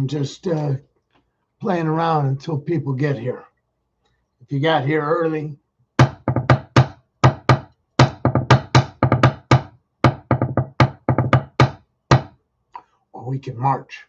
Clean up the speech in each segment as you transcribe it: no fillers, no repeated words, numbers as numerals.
I'm just playing around until people get here. If you got here early, or we can march.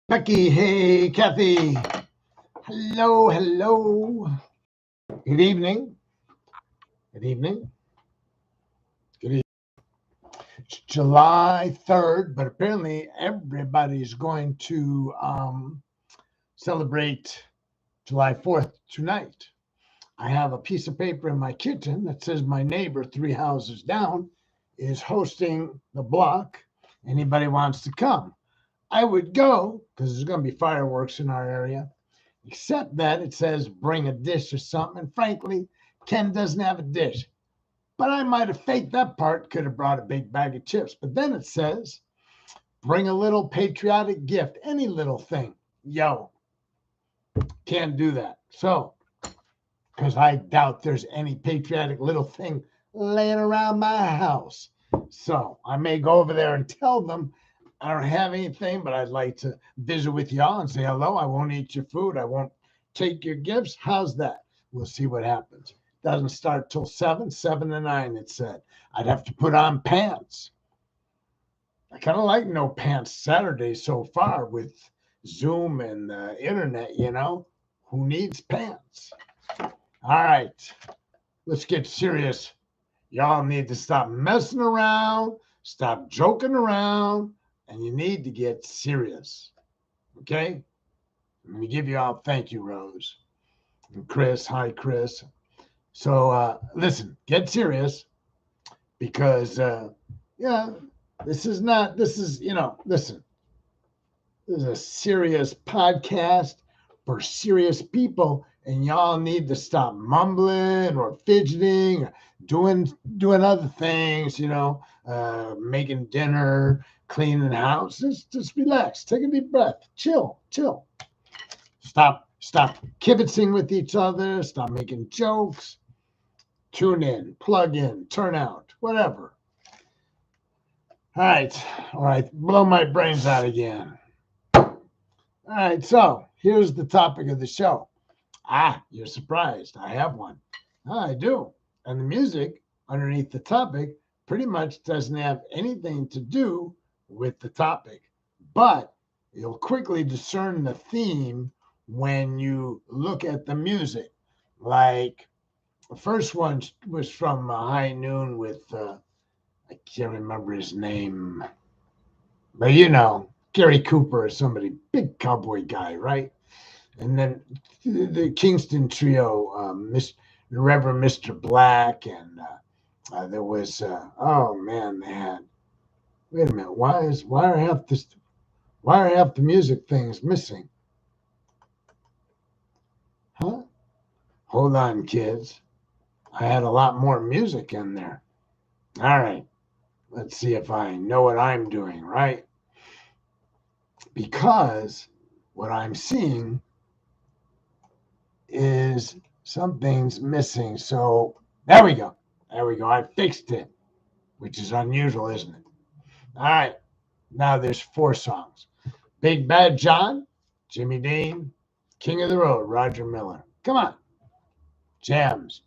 Becky, hey, Kathy. Hello, hello. Good evening. Good evening. Good evening. It's July 3rd, but apparently everybody's going to celebrate July 4th tonight. I have a piece of paper in my kitchen that says my neighbor 3 houses down is hosting the block. Anybody wants to come? I would go because there's going to be fireworks in our area, except that it says bring a dish or something. And frankly, Ken doesn't have a dish. But I might have faked that part, could have brought a big bag of chips. But then it says bring a little patriotic gift, any little thing. Yo, can't do that. So, because I doubt there's any patriotic little thing laying around my house. So I may go over there and tell them I don't have anything, but I'd like to visit with y'all and say hello. I won't eat your food. I won't take your gifts. How's that? We'll see what happens. Doesn't start till 7 to 9, it said. I'd have to put on pants. I kind of like no pants Saturday so far with Zoom and the internet, you know. Who needs pants? All right, let's get serious. Y'all need to stop messing around, stop joking around, and you need to get serious. Okay? Let me give you all thank you, Rose. And Chris, hi, Chris. So listen, get serious because, this is, listen, this is a serious podcast for serious people. And y'all need to stop mumbling or fidgeting, or doing other things, making dinner, cleaning the house. Just relax. Take a deep breath. Chill. Stop kibitzing with each other. Stop making jokes. Tune in, plug in, turn out, whatever. All right. Blow my brains out again. All right. So here's the topic of the show. You're surprised. I have one. I do. And the music underneath the topic pretty much doesn't have anything to do with the topic. But you'll quickly discern the theme when you look at the music. Like the first one was from High Noon with, I can't remember his name. But Gary Cooper or somebody, big cowboy guy, right? And then the Kingston trio, Reverend Mr. Black, and there was they had. Wait a minute, why are half the music things missing? Huh? Hold on, kids. I had a lot more music in there. All right, let's see if I know what I'm doing, right? Because what I'm seeing is something's missing. So there we go. I fixed it, which is unusual, isn't it? All right. Now there's 4 songs. Big Bad John, Jimmy Dean, King of the Road, Roger Miller. Come on. Jams,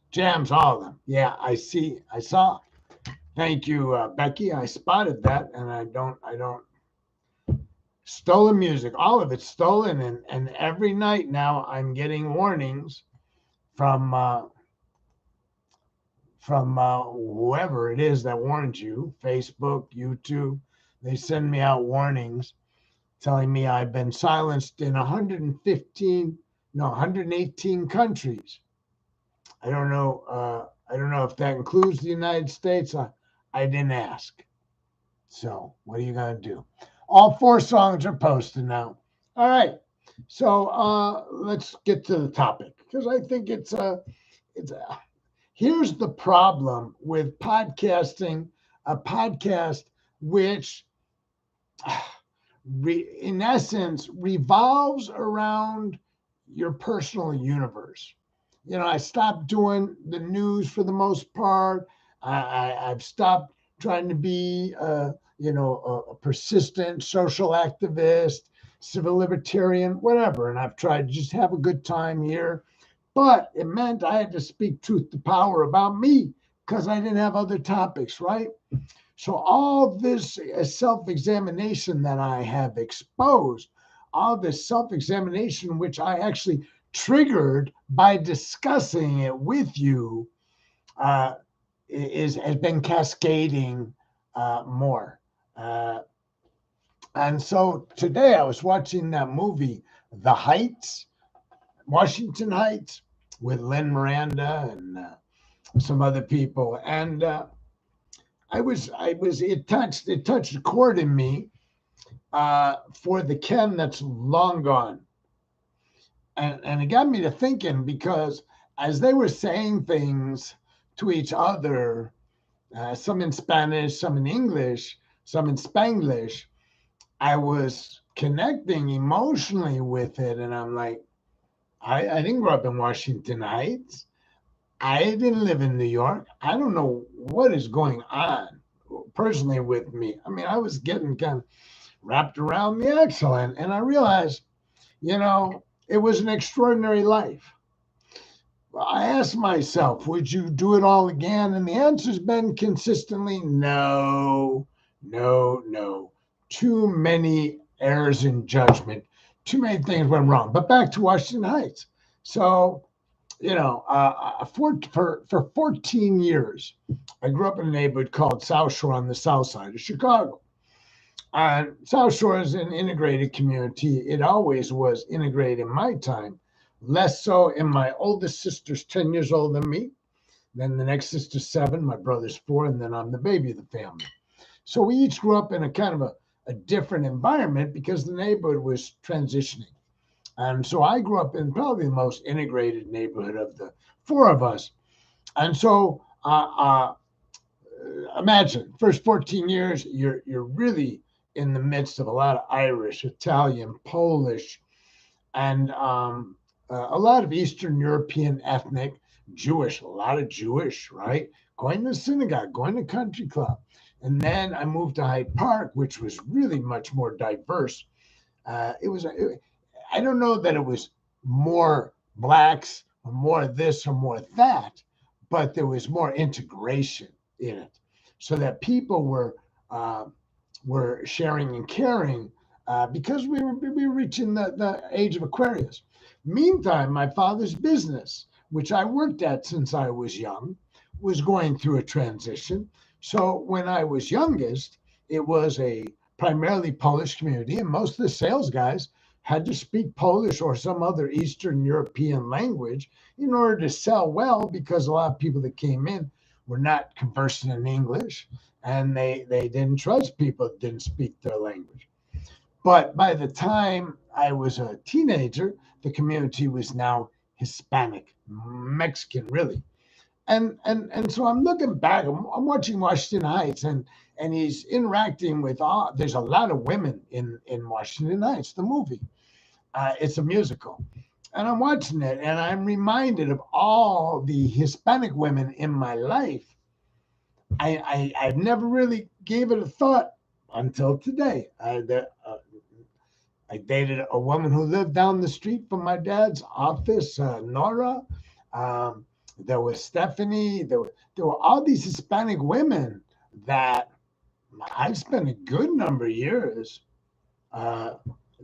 all of them. Yeah, I saw. Thank you, Becky. I spotted that, and I don't. Stolen music, all of it's stolen, and every night now I'm getting warnings from whoever it is that warns you, Facebook, YouTube. They send me out warnings telling me I've been silenced in 118 countries. I don't know if that includes the United States. I didn't ask. So what are you gonna do? All 4 songs are posted now. All right. So let's get to the topic because I think here's the problem with podcasting a podcast which, in essence, revolves around your personal universe. You know, I stopped doing the news for the most part. I've stopped trying to be, a persistent social activist, civil libertarian, whatever. And I've tried to just have a good time here. But it meant I had to speak truth to power about me because I didn't have other topics, right? So all this self-examination that I have exposed, all this self-examination, which I actually triggered by discussing it with you, has been cascading more. And so today I was watching that movie, The Heights, Washington Heights, with Lynn Miranda and some other people, and it touched a chord in me for the Ken that's long gone. And it got me to thinking, because as they were saying things to each other, some in Spanish, some in English, some in Spanglish, I was connecting emotionally with it. And I'm like, I didn't grow up in Washington Heights. I didn't live in New York. I don't know what is going on personally with me. I mean, I was getting kind of wrapped around the axle, and I realized, it was an extraordinary life. I asked myself, would you do it all again? And the answer's been consistently no, no, no. Too many errors in judgment. Too many things went wrong. But back to Washington Heights. So, for 14 years, I grew up in a neighborhood called South Shore on the south side of Chicago. And South Shore is an integrated community. It always was integrated in my time, less so in my oldest sister's 10 years older than me. Then the next sister's 7, my brother's 4, and then I'm the baby of the family. So we each grew up in a kind of a different environment because the neighborhood was transitioning. And so I grew up in probably the most integrated neighborhood of the 4 of us. And so imagine, first 14 years, you're really in the midst of a lot of Irish, Italian, Polish, and a lot of Eastern European ethnic, Jewish, a lot of Jewish, right? Going to synagogue, going to country club. And then I moved to Hyde Park, which was really much more diverse. I don't know that it was more blacks or more this or more that, but there was more integration in it, so that people were sharing and caring because we were reaching the age of Aquarius. Meantime, my father's business, which I worked at since I was young, was going through a transition. So when I was youngest, it was a primarily Polish community, and most of the sales guys had to speak Polish or some other Eastern European language in order to sell well, because a lot of people that came in were not conversant in English, and they didn't trust people that didn't speak their language. But by the time I was a teenager, the community was now Hispanic, Mexican, really. And so I'm looking back, I'm watching Washington Heights, and he's interacting with there's a lot of women in Washington Heights, the movie. It's a musical. And I'm watching it, and I'm reminded of all the Hispanic women in my life. I never really gave it a thought until today. I dated a woman who lived down the street from my dad's office, Nora. There was Stephanie. There were all these Hispanic women that I spent a good number of years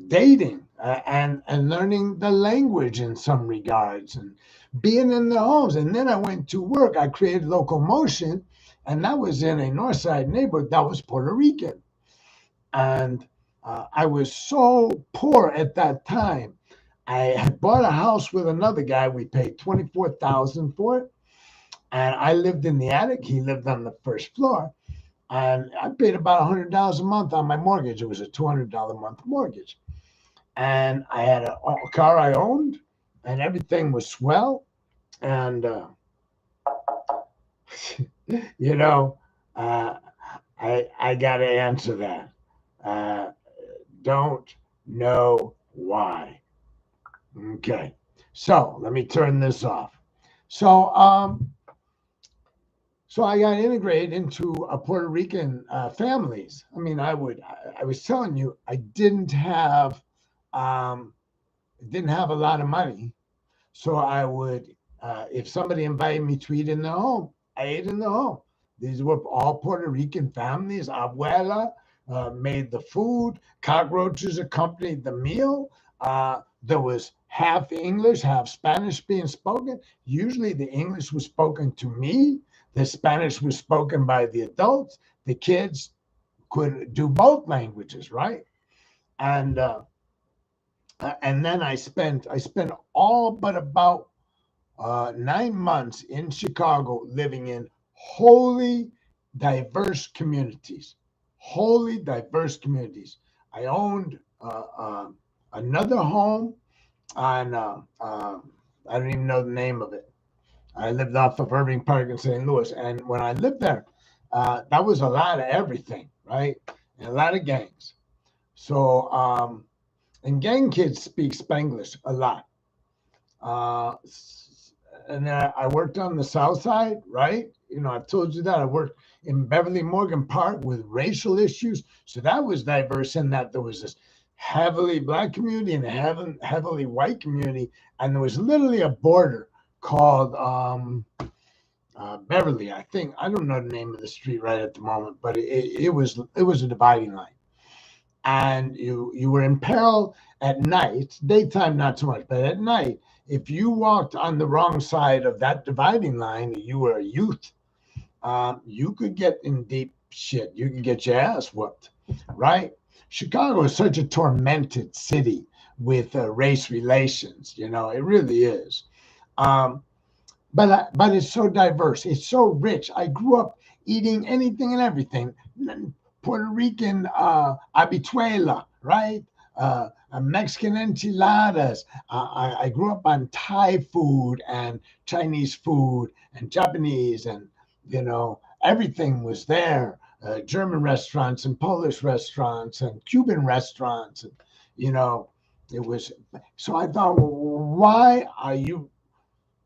dating and learning the language in some regards and being in the homes. And then I went to work. I created Local Motion, and that was in a North Side neighborhood that was Puerto Rican. And I was so poor at that time. I had bought a house with another guy. We paid $24,000 for it. And I lived in the attic. He lived on the first floor. And I paid about $100 a month on my mortgage. It was a $200 a month mortgage. And I had a car I owned, and everything was swell. And, I got to answer that. Uh, don't know why. Okay. So let me turn this off. So, so I got integrated into a Puerto Rican families. I mean, I was telling you, um, didn't have a lot of money. So I would, if somebody invited me to eat in their home, I ate in the home. These were all Puerto Rican families. Abuela made the food. Cockroaches accompanied the meal. There was half English, half Spanish being spoken. Usually the English was spoken to me. The Spanish was spoken by the adults. The kids could do both languages, right? And and then I spent all but about 9 months in Chicago living in wholly diverse communities. Wholly diverse communities. I owned another home on, I don't even know the name of it. I lived off of Irving Park in St. Louis. And when I lived there, that was a lot of everything, right? And a lot of gangs. So, and gang kids speak Spanglish a lot. Uh, and then I worked on the South Side, right? I've told you that I worked in Beverly Morgan Park with racial issues. So that was diverse in that there was this heavily black community and a heavily white community. And there was literally a border called Beverly, I think. I don't know the name of the street right at the moment, but it was a dividing line. And you were in peril at night, daytime not so much, but at night, if you walked on the wrong side of that dividing line, you were a youth, you could get in deep shit. You could get your ass whooped, right? Chicago is such a tormented city with race relations. It really is. Um, but it's so diverse. It's so rich. I grew up eating anything and everything. Puerto Rican habichuela, right? Mexican enchiladas. I grew up on Thai food and Chinese food and Japanese, and everything was there. German restaurants and Polish restaurants and Cuban restaurants, and you know, it was. So I thought, well,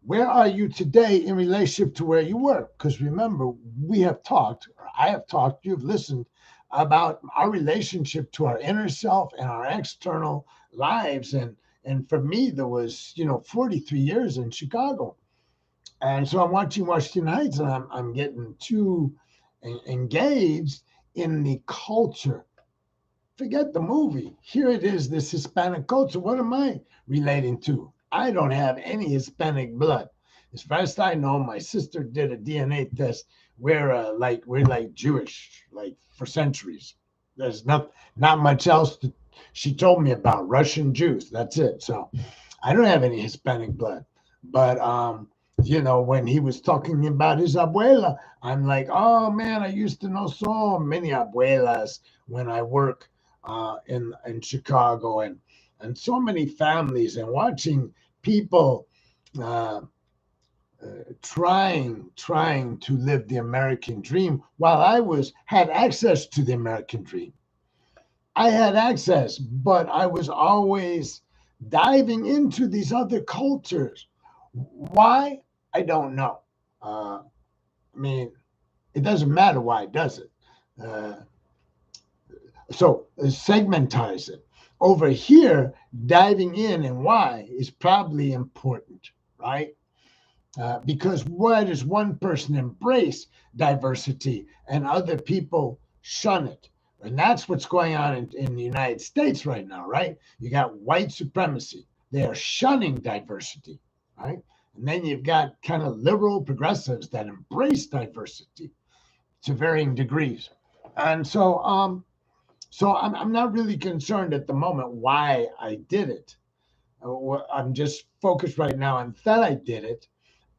where are you today in relationship to where you were? Because remember, we have talked, or I have talked, you've listened about our relationship to our inner self and our external lives. And for me, there was, 43 years in Chicago. And so I'm watching Washington Heights, and I'm getting too engaged in the culture. Forget the movie. Here it is, this Hispanic culture. What am I relating to? I don't have any Hispanic blood. As far as I know, my sister did a DNA test. We're like Jewish, like for centuries. There's not much else she told me about Russian Jews. That's it. So I don't have any Hispanic blood. But when he was talking about his abuela, I'm like, oh man, I used to know so many abuelas when I work in Chicago, and so many families, and watching people trying to live the American dream while I had access to the American dream. I had access, but I was always diving into these other cultures. Why? I don't know. I mean, it doesn't matter why, does it? So segmentize it. Over here, diving in and why is probably important, right? Because why does one person embrace diversity and other people shun it? And that's what's going on in the United States right now, right? You got white supremacy. They are shunning diversity, right? And then you've got kind of liberal progressives that embrace diversity to varying degrees. And so I'm not really concerned at the moment why I did it. I'm just focused right now on that I did it.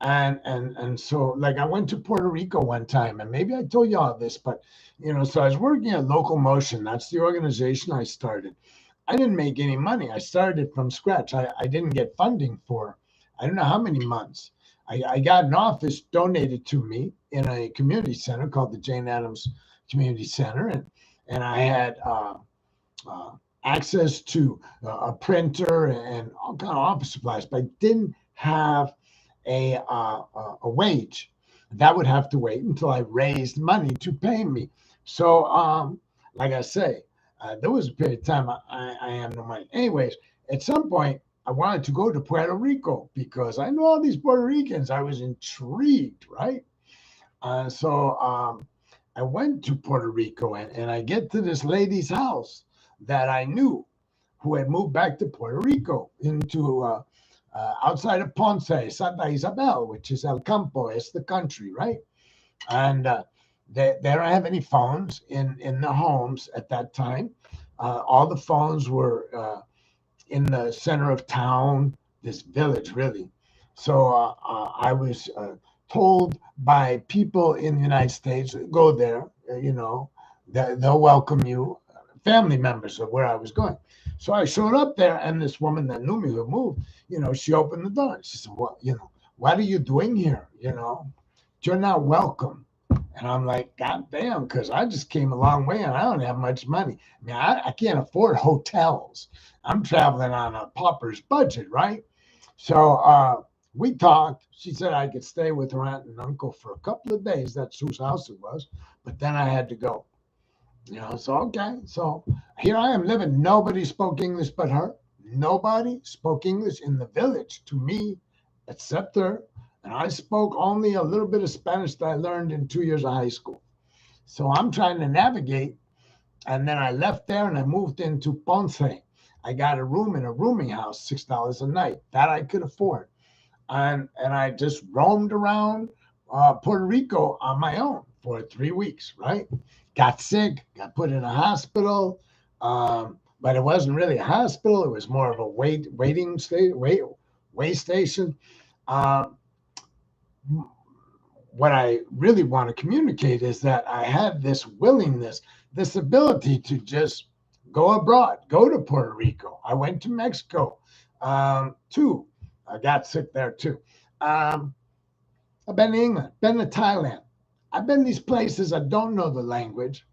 And so like I went to Puerto Rico one time, and maybe I told you all this, but so I was working at Local Motion. That's the organization I started. I didn't make any money. I started it from scratch. I didn't get funding for I don't know how many months. I got an office donated to me in a community center called the Jane Addams community center, and I had access to a printer and all kind of office supplies, but I didn't have a wage. That would have to wait until I raised money to pay me. So, like I say, there was a period of time I had no money. Anyways, at some point, I wanted to go to Puerto Rico because I know all these Puerto Ricans. I was intrigued, right? So I went to Puerto Rico and I get to this lady's house that I knew who had moved back to Puerto Rico into outside of Ponce, Santa Isabel, which is El Campo, it's the country, right? And they don't have any phones in the homes at that time. All the phones were in the center of town, this village, really. So I was told by people in the United States, go there, they'll welcome you, family members of where I was going. So I showed up there, and this woman that knew me who moved, she opened the door. She said, well, what are you doing here? You're not welcome. And I'm like, God damn, because I just came a long way and I don't have much money. I mean, I can't afford hotels. I'm traveling on a pauper's budget, right? So we talked. She said I could stay with her aunt and uncle for a couple of days. That's whose house it was. But then I had to go. So okay. So here I am living. Nobody spoke English but her. Nobody spoke English in the village to me except her. And I spoke only a little bit of Spanish that I learned in 2 years of high school. So I'm trying to navigate. And then I left there and I moved into Ponce. I got a room in a rooming house, $6 a night. That I could afford. And I just roamed around Puerto Rico on my own for 3 weeks, right? Got sick, got put in a hospital. But it wasn't really a hospital. It was more of a way station. What I really want to communicate is that I had this willingness, this ability to just go abroad, go to Puerto Rico. I went to Mexico too. I got sick there too. I've been to England, been to Thailand. I've been these places. I don't know the language.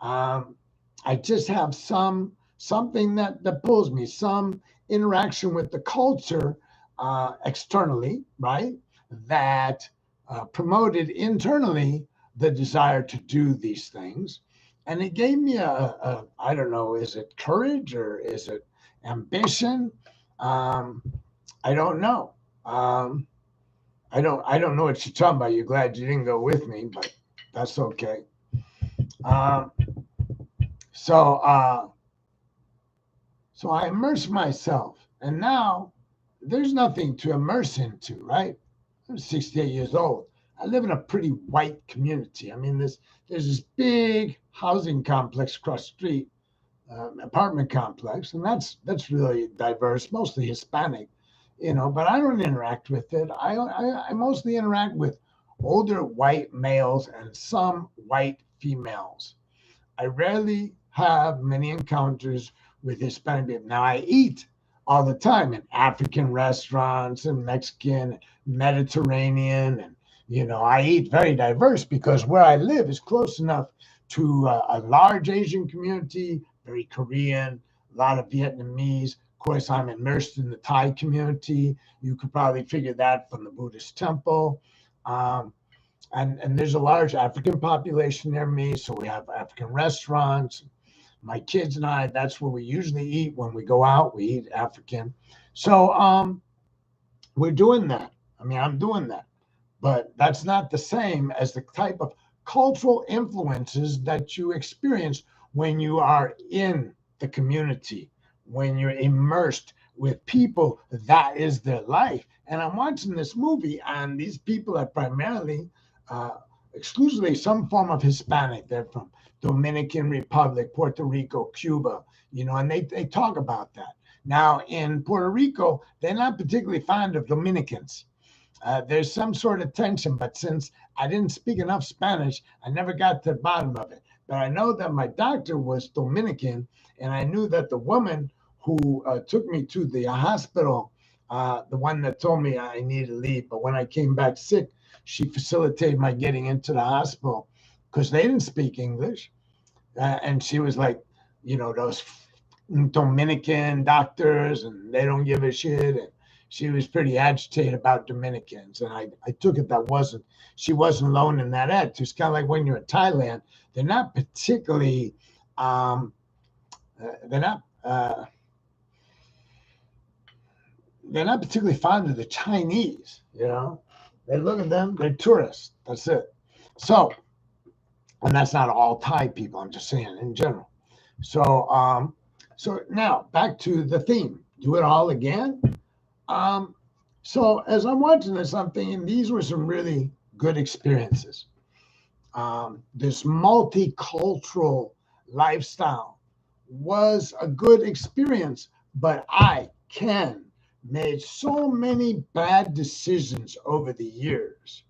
I just have something that pulls me, some interaction with the culture externally, right? That promoted internally the desire to do these things. And it gave me I don't know, is it courage or is it ambition? I don't know. I don't know what you're talking about. You're glad you didn't go with me, but that's okay. So I immerse myself, and now there's nothing to immerse into, right? I'm 68 years old. I live in a pretty white community. I mean, there's this big housing complex across the street, apartment complex, and that's really diverse, mostly Hispanic, but I don't interact with it. I mostly interact with older white males and some white females. I rarely have many encounters with Hispanic people. Now, I eat all the time in African restaurants and Mexican, Mediterranean, and I eat very diverse because where I live is close enough to a large Asian community, very Korean, a lot of Vietnamese. Of course, I'm immersed in the Thai community. You could probably figure that from the Buddhist temple. And there's a large African population near me, so we have African restaurants. My kids and I, that's where we usually eat when we go out. We eat African. So we're doing that. I mean, I'm doing that. But that's not the same as the type of cultural influences that you experience when you are in the community, when you're immersed with people. That is their life. And I'm watching this movie, and these people are primarily, exclusively some form of Hispanic. They're from Dominican Republic, Puerto Rico, Cuba, and they talk about that. Now, in Puerto Rico, they're not particularly fond of Dominicans. There's some sort of tension, but since I didn't speak enough Spanish, I never got to the bottom of it. But I know that my doctor was Dominican, and I knew that the woman who took me to the hospital, the one that told me I needed to leave, but when I came back sick, she facilitated my getting into the hospital. because they didn't speak English. And she was like, those Dominican doctors, and they don't give a shit. And she was pretty agitated about Dominicans. And I took it that she wasn't alone in that attitude. It's kind of like when you're in Thailand, they're not particularly, they're not particularly fond of the Chinese, They look at them, they're tourists. That's it. So, and that's not all Thai people, I'm just saying in general. So, so now back to the theme, do it all again. So as I'm watching this, I'm thinking these were some really good experiences. This multicultural lifestyle was a good experience, but I made so many bad decisions over the years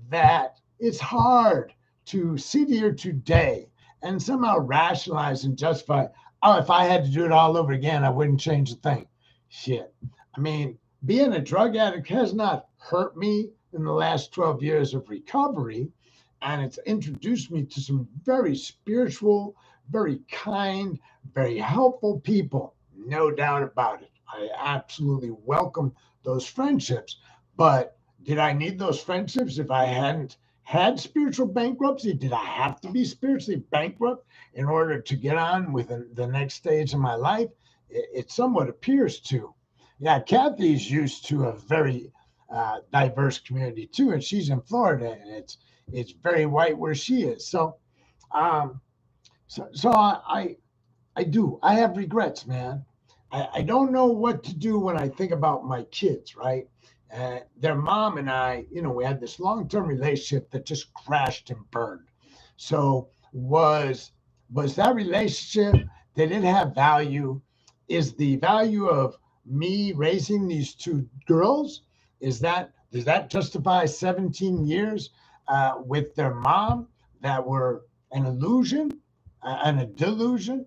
that it's hard to sit here today and somehow rationalize and justify, if I had to do it all over again, I wouldn't change a thing. Shit. I mean, being a drug addict has not hurt me in the last 12 years of recovery, and it's introduced me to some very spiritual, very kind, very helpful people. No doubt about it. I absolutely welcome those friendships. But did I need those friendships if I hadn't had spiritual bankruptcy? Did I have to be spiritually bankrupt in order to get on with the next stage of my life? It somewhat appears to. Yeah, Kathy's used to a very diverse community too, and she's in Florida, and it's very white where she is. So I have regrets, man. I don't know what to do when I think about my kids, right? Their mom and I, we had this long-term relationship that just crashed and burned. So was that relationship, did it have value? Is the value of me raising these two girls, does that justify 17 years with their mom that were an illusion and a delusion?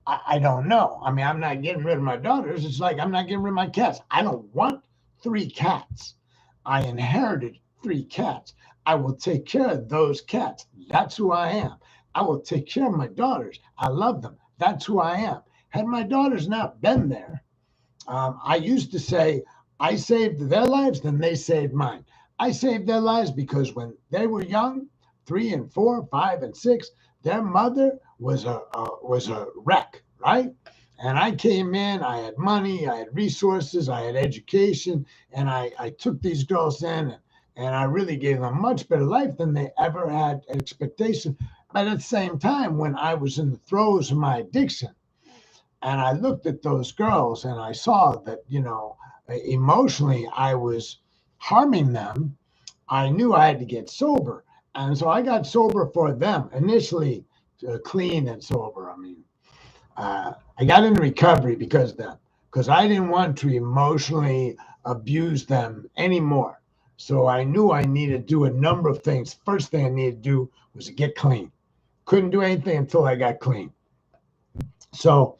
I don't know. I mean, I'm not getting rid of my daughters. It's like I'm not getting rid of my cats. I don't want 3 cats. I inherited 3 cats. I will take care of those cats. That's who I am. I will take care of my daughters. I love them. That's who I am. Had my daughters not been there, I used to say, I saved their lives, then they saved mine. I saved their lives because when they were young, 3 and 4, 5 and 6, their mother was a wreck, right? And I came in, I had money, I had resources, I had education, and I took these girls in and I really gave them a much better life than they ever had expectation. But at the same time, when I was in the throes of my addiction, and I looked at those girls and I saw that, emotionally I was harming them, I knew I had to get sober. And so I got sober for them, initially clean and sober. I mean, I got into recovery because of them, because I didn't want to emotionally abuse them anymore. So I knew I needed to do a number of things. First thing I needed to do was to get clean. Couldn't do anything until I got clean. So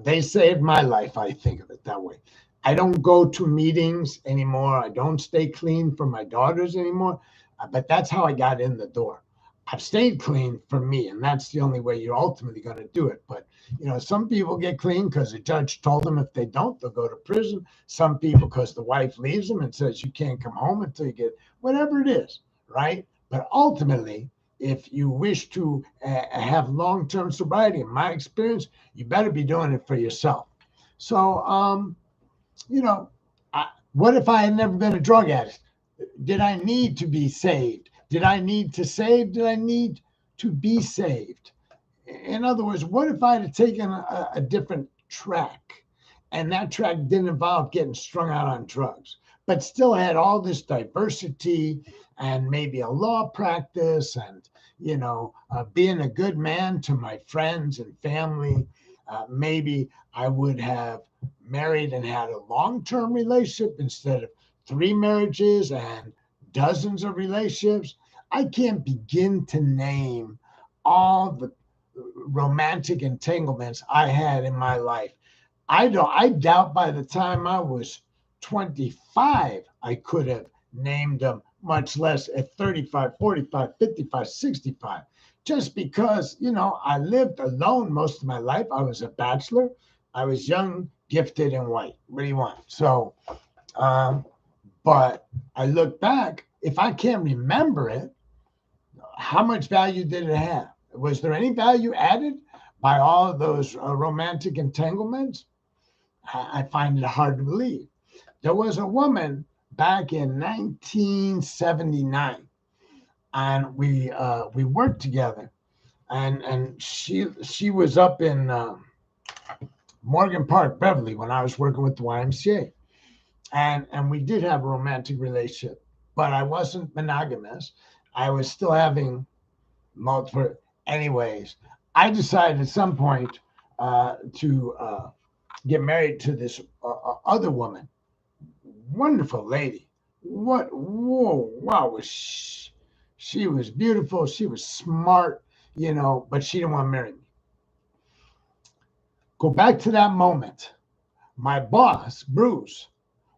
they saved my life, I think of it that way. I don't go to meetings anymore. I don't stay clean for my daughters anymore. But that's how I got in the door. I've stayed clean for me, and that's the only way you're ultimately going to do it. But, some people get clean because the judge told them if they don't, they'll go to prison. Some people because the wife leaves them and says you can't come home until you get whatever it is, right? But ultimately, if you wish to have long-term sobriety, in my experience, you better be doing it for yourself. So, what if I had never been a drug addict? Did I need to be saved? Did I need to save? Did I need to be saved? In other words, what if I had taken a different track, and that track didn't involve getting strung out on drugs, but still had all this diversity and maybe a law practice and, being a good man to my friends and family? Maybe I would have married and had a long-term relationship instead of 3 marriages and dozens of relationships. I can't begin to name all the romantic entanglements I had in my life. I doubt by the time I was 25, I could have named them much less at 35, 45, 55, 65. Just because, I lived alone most of my life. I was a bachelor. I was young, gifted, and white. What do you want? So, but I look back, if I can't remember it, how much value did it have? Was there any value added by all of those romantic entanglements? I find it hard to believe. There was a woman back in 1979, and we worked together, and she was up in Morgan Park, Beverly, when I was working with the YMCA, and we did have a romantic relationship, but I wasn't monogamous. I was still having multiple. Anyways, I decided at some point to get married to this other woman. Wonderful lady. Whoa, wow. She was beautiful. She was smart, but she didn't want to marry me. Go back to that moment. My boss, Bruce,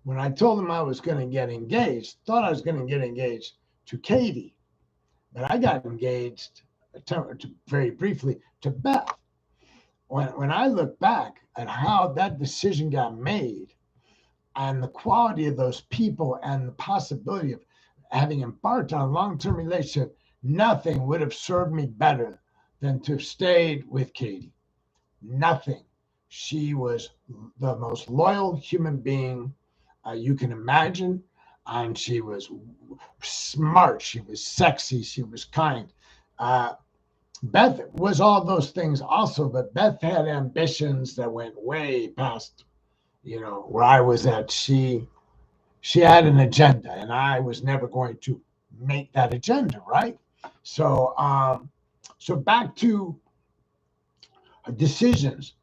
when I told him I was going to get engaged, thought I was going to get engaged to Katie, but I got engaged very briefly to Beth. When I look back at how that decision got made and the quality of those people and the possibility of having embarked on a long-term relationship, nothing would have served me better than to have stayed with Katie. Nothing. She was the most loyal human being you can imagine. And she was smart. She was sexy. She was kind. Beth was all those things also, but Beth had ambitions that went way past, where I was at. She had an agenda, and I was never going to make that agenda, right? So, so back to decisions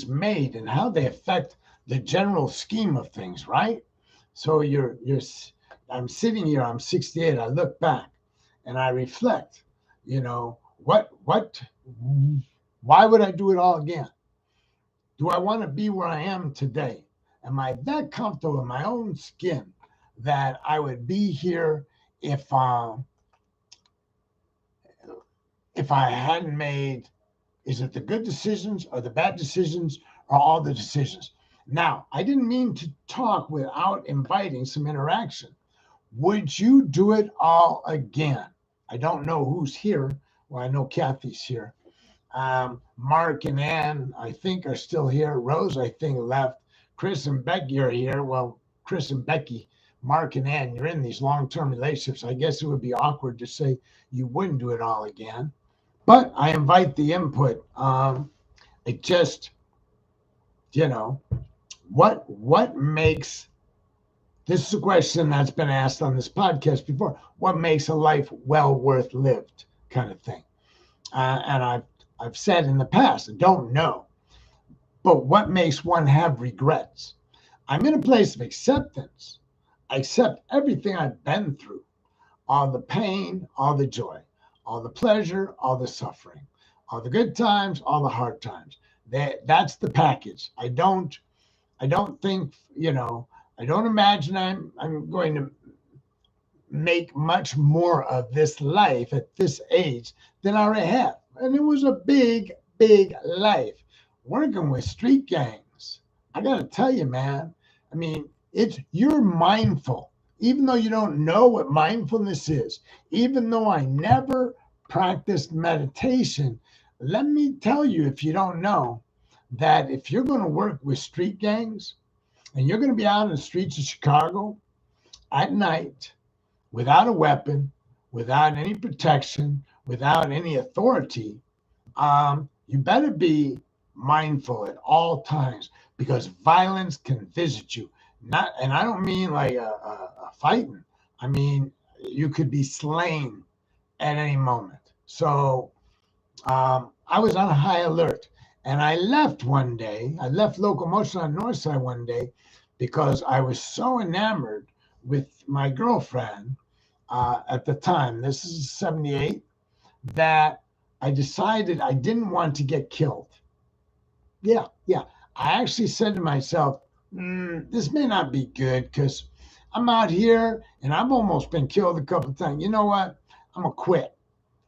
made and how they affect the general scheme of things, right? So I'm sitting here, I'm 68, I look back and I reflect, why would I do it all again? Do I want to be where I am today? Am I that comfortable in my own skin that I would be here if I hadn't made, is it the good decisions or the bad decisions or all the decisions? Now, I didn't mean to talk without inviting some interaction. Would you do it all again? I don't know who's here. Well, I know Kathy's here. Mark and Ann, I think, are still here. Rose, I think, left. Chris and Becky are here. Well, Chris and Becky, Mark and Ann, you're in these long-term relationships. I guess it would be awkward to say you wouldn't do it all again. But I invite the input. It just, what makes, this is a question that's been asked on this podcast before, what makes a life well worth lived, kind of thing. And I've said in the past, I don't know, but what makes one have regrets? I'm in a place of acceptance. I accept everything I've been through, all the pain, all the joy, all the pleasure, all the suffering, all the good times, all the hard times. That's the package. I don't think, I don't imagine I'm going to make much more of this life at this age than I already have. And it was a big, big life. Working with street gangs, I got to tell you, man, I mean, you're mindful, even though you don't know what mindfulness is, even though I never practiced meditation. Let me tell you, if you don't know, that if you're going to work with street gangs and you're going to be out in the streets of Chicago at night without a weapon, without any protection, without any authority, you better be mindful at all times, because violence can visit you. And I don't mean like a fighting. I mean, you could be slain at any moment. So I was on high alert. And I left one day. I left Locomotion on North Side one day because I was so enamored with my girlfriend at the time, this is 78, that I decided I didn't want to get killed. Yeah. I actually said to myself, this may not be good, because I'm out here and I've almost been killed a couple of times. You know what? I'm going to quit.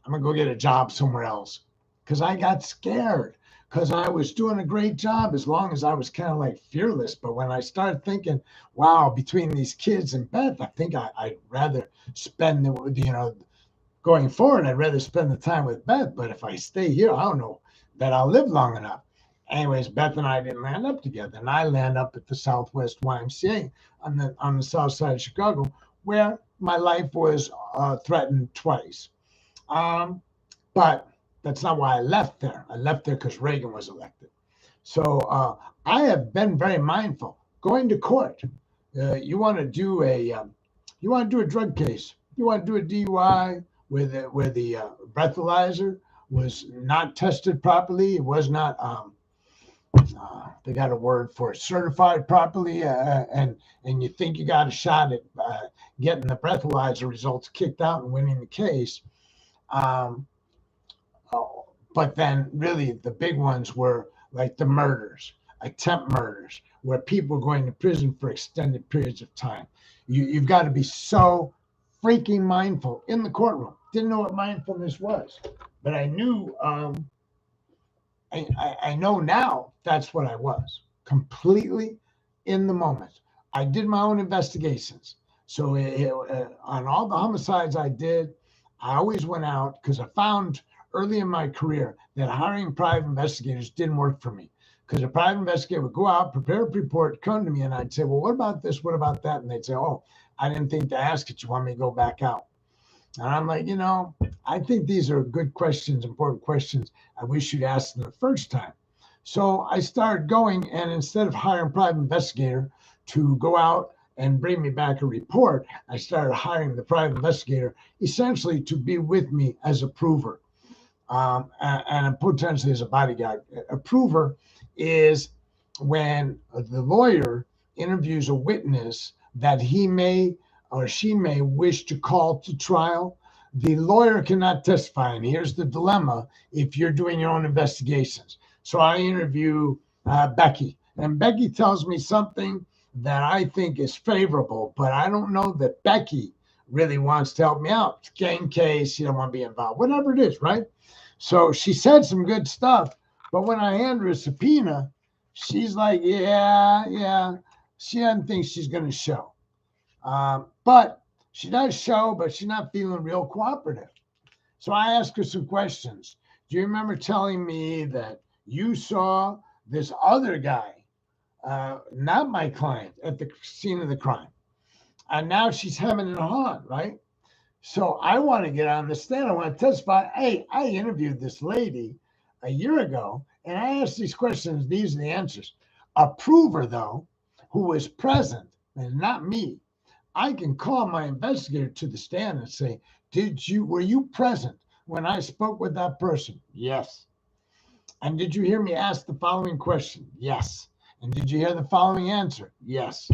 I'm going to go get a job somewhere else because I got scared because I was doing a great job as long as I was kind of like fearless. But when I started thinking, wow, between these kids and Beth, I think I'd rather spend going forward, I'd rather spend the time with Beth. But if I stay here, I don't know that I'll live long enough. Anyways, Beth and I didn't land up together, and I land up at the Southwest YMCA on the south side of Chicago, where my life was threatened twice. But that's not why I left there. I left there because Reagan was elected. So I have been very mindful. Going to court, you want to do a drug case, you want to do a DUI where the breathalyzer was not tested properly. It was not. They got a word for it, certified properly, and you think you got a shot at getting the breathalyzer results kicked out and winning the case. But then really the big ones were like the murders, attempt murders, where people are going to prison for extended periods of time. You've got to be so freaking mindful in the courtroom. Didn't know what mindfulness was, but I knew, I know now that's what I was, completely in the moment. I did my own investigations. So on all the homicides I did, I always went out because I found early in my career that hiring private investigators didn't work for me, because a private investigator would go out, prepare a report, come to me, and I'd say, well, what about this? What about that? And they'd say, oh, I didn't think to ask it. You want me to go back out? And I'm like, I think these are good questions, important questions. I wish you'd asked them the first time. So I started going, and instead of hiring a private investigator to go out and bring me back a report, I started hiring the private investigator essentially to be with me as a prover, and potentially as a bodyguard. A prover is when the lawyer interviews a witness that he may or she may wish to call to trial. The lawyer cannot testify. And here's the dilemma if you're doing your own investigations. So I interview Becky, and Becky tells me something that I think is favorable, but I don't know that Becky really wants to help me out. It's a gang case. She don't want to be involved, whatever it is, right? So she said some good stuff, but when I hand her a subpoena, she's like, yeah. She doesn't think she's going to show. But she does show, but she's not feeling real cooperative. So I asked her some questions. Do you remember telling me that you saw this other guy, not my client, at the scene of the crime? And now she's hemming and hawing, right? So I want to get on the stand. I want to testify. Hey, I interviewed this lady a year ago, and I asked these questions. These are the answers. A prover, though, who was present, and not me, I can call my investigator to the stand and say, were you present when I spoke with that person? Yes. And did you hear me ask the following question? Yes. And did you hear the following answer? Yes.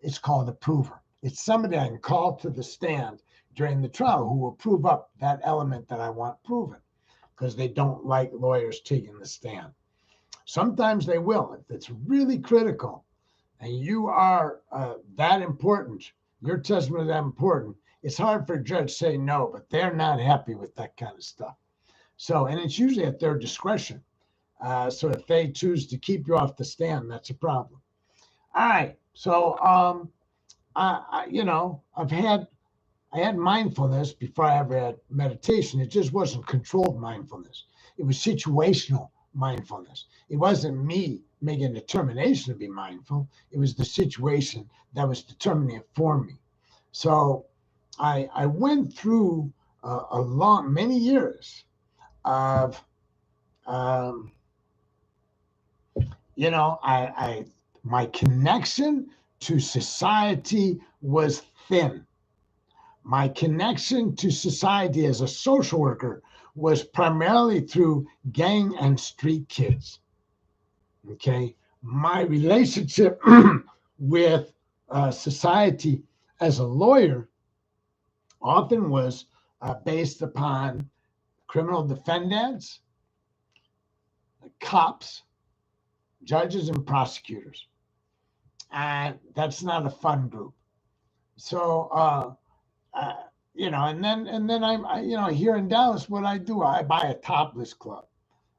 It's called a prover. It's somebody I can call to the stand during the trial who will prove up that element that I want proven, because they don't like lawyers taking the stand. Sometimes they will. If it's really critical and you are that important, your testimony is that important, it's hard for a judge to say no, but they're not happy with that kind of stuff. So, and it's usually at their discretion. So if they choose to keep you off the stand, that's a problem. All right. So, I had mindfulness before I ever had meditation. It just wasn't controlled mindfulness. It was situational mindfulness. It wasn't me making a determination to be mindful. It was the situation that was determining it for me. So I went through many years of, my connection to society was thin. My connection to society as a social worker was primarily through gang and street kids. Okay. My relationship with society as a lawyer often was based upon criminal defendants, cops, judges, and prosecutors. And that's not a fun group. So, uh, and then here in Dallas, what I do, I buy a topless club,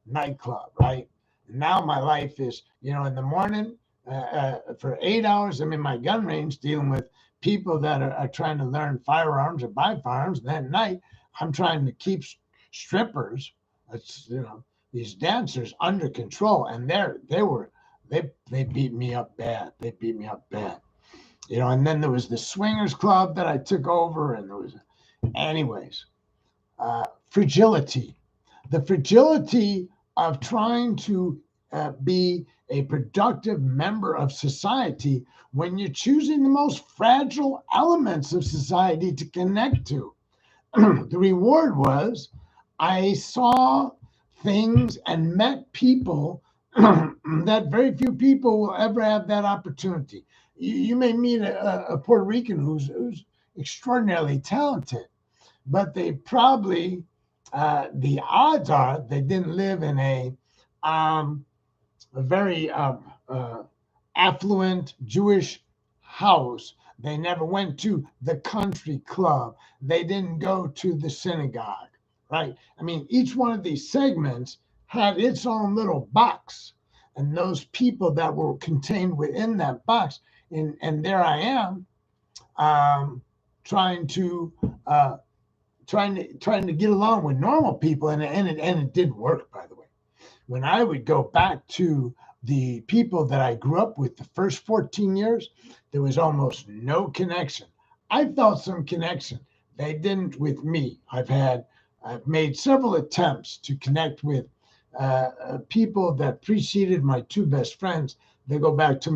nightclub, right? Now my life is, in the morning, for 8 hours, I'm in my gun range dealing with people that are trying to learn firearms or buy firearms. And then at night, I'm trying to keep strippers, that's, these dancers under control. And they beat me up bad. They beat me up bad. And then there was the swingers club that I took over, and there was, anyways, fragility, the fragility of trying to be a productive member of society when you're choosing the most fragile elements of society to connect to. The reward was I saw things and met people that very few people will ever have that opportunity. You may meet a Puerto Rican who's extraordinarily talented, but they probably, the odds are they didn't live in a very affluent Jewish house. They never went to the country club. They didn't go to the synagogue, right? I mean, each one of these segments had its own little box, and those people that were contained within that box. And there I am, trying to get along with normal people, and it didn't work, by the way. When I would go back to the people that I grew up with the first 14 years, there was almost no connection. I felt some connection. They didn't with me. I've made several attempts to connect with people that preceded my two best friends. They go back to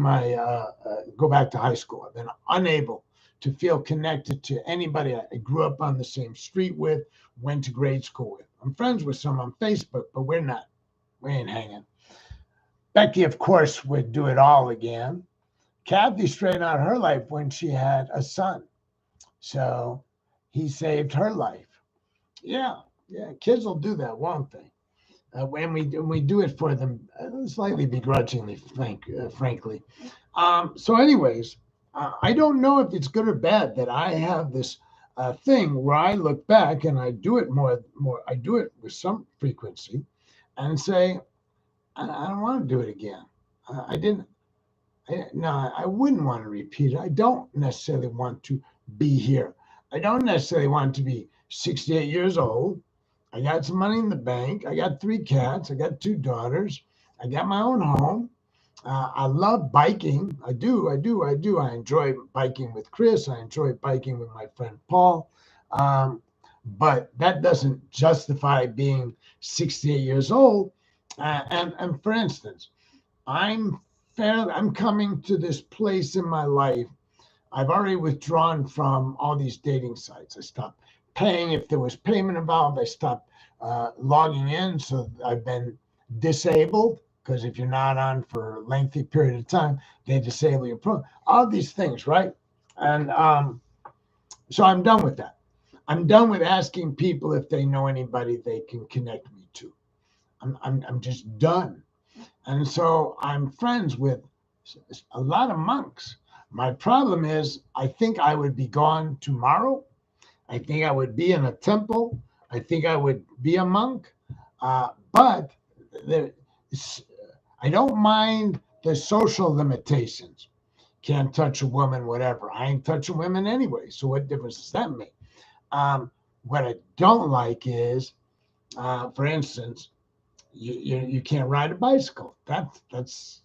high school. I've been unable to feel connected to anybody I grew up on the same street with, went to grade school with. I'm friends with some on Facebook, but we ain't hanging. Becky, of course, would do it all again. Kathy straightened out her life when she had a son. So he saved her life. Yeah, kids will do that, won't they? When we do it for them, slightly begrudgingly, frankly. So anyways, I don't know if it's good or bad that I have this thing where I look back and I do it more. I do it with some frequency, and say, I don't want to do it again. I didn't. No, I wouldn't want to repeat it. I don't necessarily want to be here. I don't necessarily want to be 68 years old. I got some money in the bank. I got 3 cats. I got 2 daughters. I got my own home. I love biking. I do. I enjoy biking with Chris. I enjoy biking with my friend Paul. But that doesn't justify being 68 years old. And for instance, I'm coming to this place in my life. I've already withdrawn from all these dating sites. I stopped paying if there was payment involved. I stopped logging in, so I've been disabled, because if you're not on for a lengthy period of time, they disable your profile. All these things, right? And so I'm done with that. I'm done with asking people if they know anybody they can connect me to. I'm just done. And so I'm friends with a lot of monks. My problem is, I think I would be gone tomorrow. I think I would be in a temple. I think I would be a monk. But I don't mind the social limitations. Can't touch a woman, whatever. I ain't touching women anyway. So what difference does that make? What I don't like is, for instance, you can't ride a bicycle. That's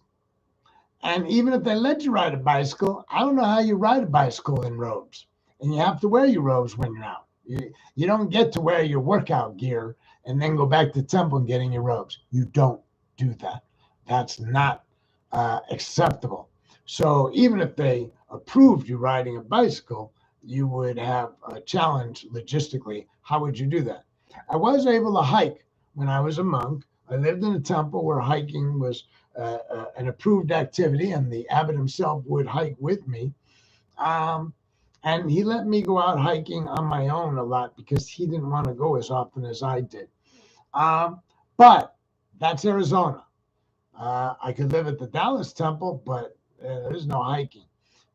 and even if they let you ride a bicycle, I don't know how you ride a bicycle in robes. And you have to wear your robes when you're out. You don't get to wear your workout gear and then go back to the temple and get in your robes. You don't do that. That's not acceptable. So even if they approved you riding a bicycle, you would have a challenge logistically. How would you do that? I was able to hike when I was a monk. I lived in a temple where hiking was an approved activity, and the abbot himself would hike with me. And he let me go out hiking on my own a lot because he didn't want to go as often as I did. But that's Arizona. I could live at the Dallas temple, but there's no hiking.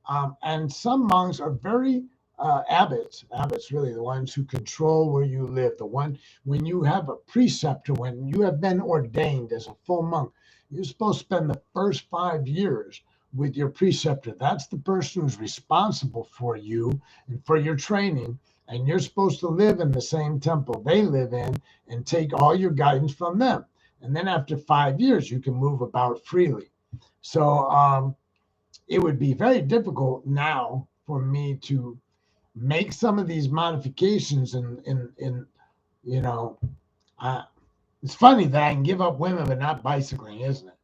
And some monks are very abbots really the ones who control where you live. The one when you have a preceptor, when you have been ordained as a full monk, you're supposed to spend the first 5 years with your preceptor. That's the person who's responsible for you and for your training. And you're supposed to live in the same temple they live in and take all your guidance from them. And then after 5 years, you can move about freely. So it would be very difficult now for me to make some of these modifications in you know, it's funny that I can give up women but not bicycling, isn't it?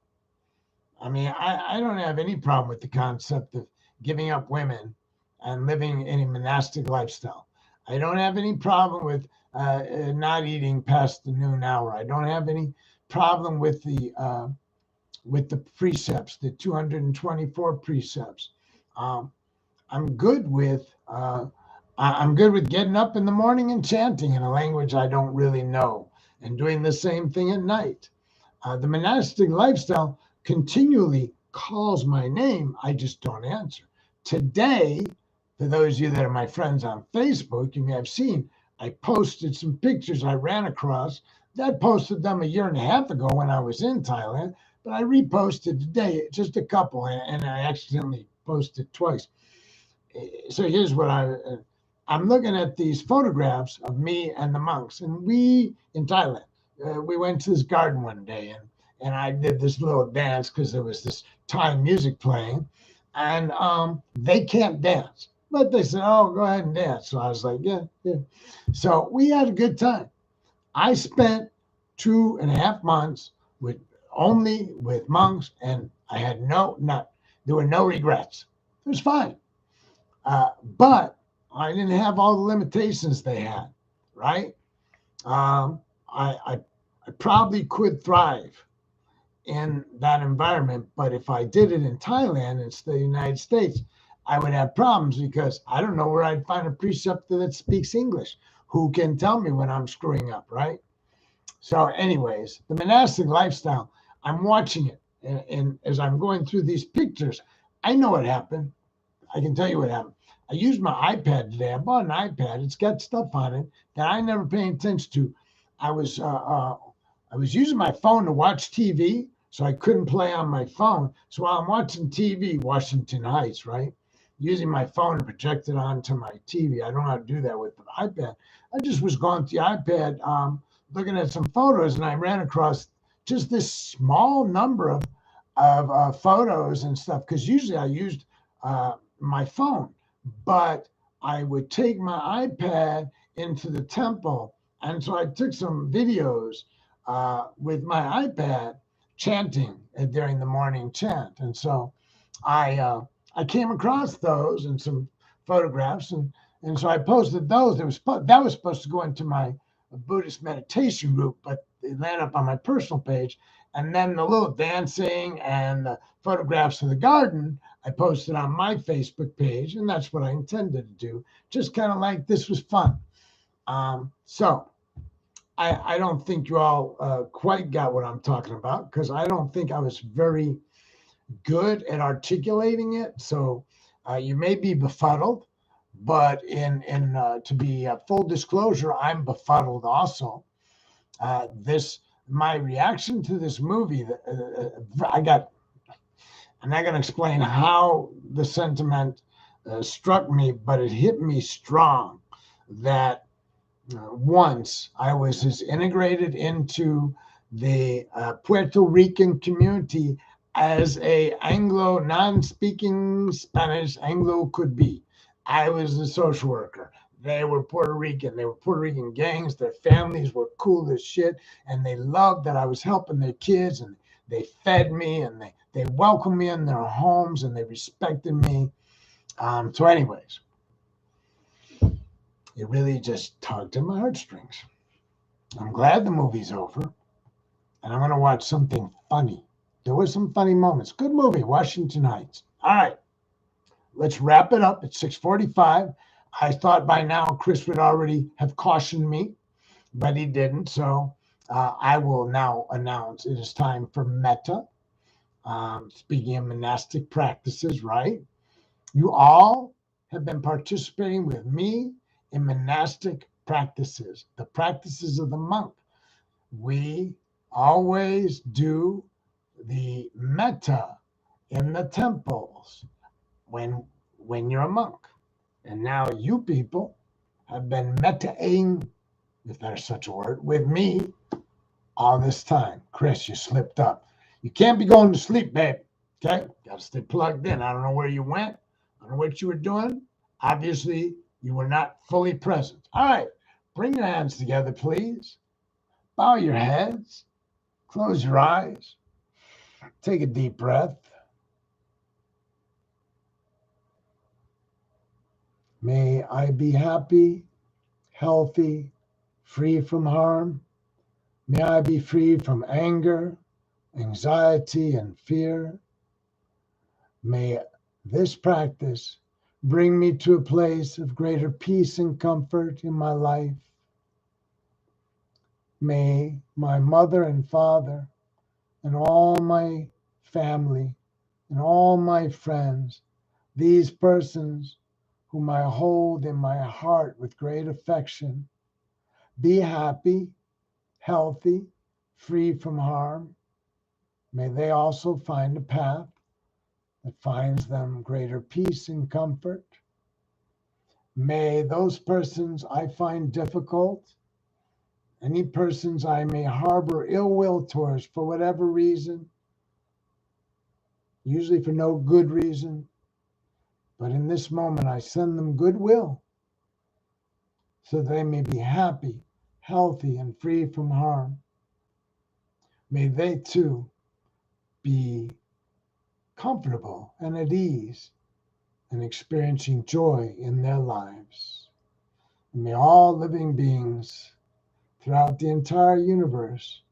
I mean, I don't have any problem with the concept of giving up women and living in a monastic lifestyle. I don't have any problem with not eating past the noon hour. I don't have any problem with the precepts, the 224 precepts. I'm good with getting up in the morning and chanting in a language I don't really know and doing the same thing at night. The monastic lifestyle continually calls my name. I just don't answer. Today, for those of you that are my friends on Facebook, you may have seen I posted some pictures I ran across. I posted them a year and a half ago when I was in Thailand, but I reposted today, just a couple, and I accidentally posted twice. So here's what I'm looking at these photographs of me and the monks, and we in Thailand, we went to this garden one day, and I did this little dance because there was this Thai music playing, and they can't dance, but they said, "Oh, go ahead and dance." So I was like, "Yeah, yeah." So we had a good time. I spent 2.5 months only with monks, and I had there were no regrets. It was fine. But I didn't have all the limitations they had, right? I probably could thrive in that environment, but if I did it in Thailand instead of the United States, I would have problems because I don't know where I'd find a preceptor that speaks English who can tell me when I'm screwing up, right? So anyways, the monastic lifestyle, I'm watching it, and as I'm going through these pictures, I know what happened. I can tell you what happened. I used my iPad today. I bought an iPad. It's got stuff on it that I never paid attention to. I was using my phone to watch TV, so I couldn't play on my phone. So while I'm watching TV, Washington Heights, right? Using my phone to project it onto my TV. I don't know how to do that with the iPad. I just was going through the iPad, looking at some photos, and I ran across just this small number of photos and stuff. Because usually I used my phone, but I would take my iPad into the temple. And so I took some videos with my iPad chanting during the morning chant. And so I came across those and some photographs. And so I posted those. That was supposed to go into my Buddhist meditation group, but it landed up on my personal page. And then the little dancing and the photographs of the garden, I posted on my Facebook page, and that's what I intended to do. Just kind of like this was fun. So I don't think you all quite got what I'm talking about because I don't think I was very good at articulating it. So you may be befuddled, but to be full disclosure, I'm befuddled also. My reaction to this movie, I'm not going to explain how the sentiment struck me, but it hit me strong that once I was as integrated into the Puerto Rican community as a Anglo non-speaking Spanish Anglo could be. I was a social worker. They were Puerto Rican. They were Puerto Rican gangs. Their families were cool as shit, and they loved that I was helping their kids, and they fed me, and they welcomed me in their homes, and they respected me. So anyways, it really just tugged at my heartstrings. I'm glad the movie's over, and I'm going to watch something funny. There were some funny moments. Good movie, Washington Heights. All right, let's wrap it up at 6:45. I thought by now Chris would already have cautioned me, but he didn't. So I will now announce it is time for metta. Speaking of monastic practices, right? You all have been participating with me in monastic practices, the practices of the monk. We always do the metta in the temples when you're a monk. And now you people have been metta-ing, if there's such a word, with me all this time. Chris, you slipped up. You can't be going to sleep, babe. Okay? Got to stay plugged in. I don't know where you went. I don't know what you were doing. Obviously, you were not fully present. All right. Bring your hands together, please. Bow your heads. Close your eyes. Take a deep breath. May I be happy, healthy, free from harm. May I be free from anger, anxiety, and fear. May this practice bring me to a place of greater peace and comfort in my life. May my mother and father and all my family and all my friends, these persons whom I hold in my heart with great affection, be happy, healthy, free from harm. May they also find a path that finds them greater peace and comfort. May those persons I find difficult, any persons I may harbor ill will towards for whatever reason, usually for no good reason, but in this moment I send them goodwill so they may be happy, healthy, and free from harm. May they too be comfortable and at ease and experiencing joy in their lives. And may all living beings throughout the entire universe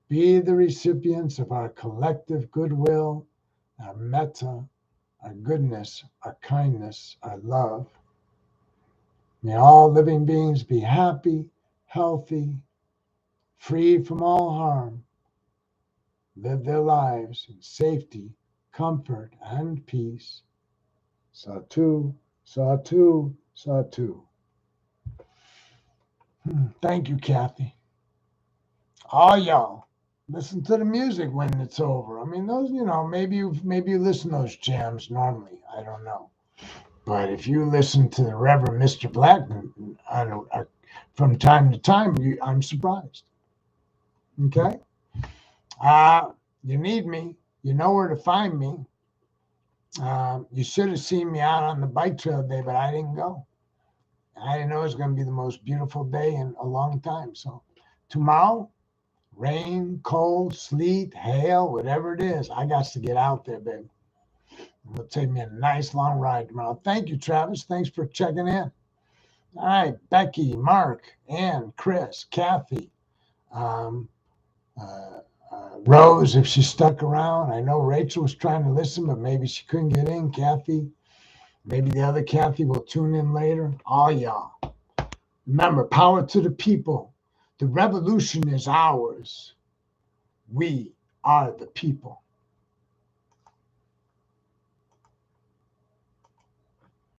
be the recipients of our collective goodwill, our metta, our goodness, our kindness, our love. May all living beings be happy, healthy, free from all harm, live their lives in safety, comfort, and peace. Satu, Satu, Satu. Thank you, Kathy. All y'all, listen to the music when it's over. I mean, those, maybe you listen to those jams normally. I don't know. But if you listen to the Reverend Mr. Blackman from time to time, I'm surprised. Okay? You need me. You know where to find me. You should have seen me out on the bike trail today, but I didn't go. I didn't know it was going to be the most beautiful day in a long time. So tomorrow, rain, cold, sleet, hail, whatever it is, I got to get out there, baby. It'll take me a nice long ride tomorrow. Thank you, Travis. Thanks for checking in. All right, Becky, Mark, Ann, Chris, Kathy, Rose, if she stuck around. I know Rachel was trying to listen, but maybe she couldn't get in. Kathy, maybe the other Kathy will tune in later. All y'all. Remember, power to the people. The revolution is ours. We are the people.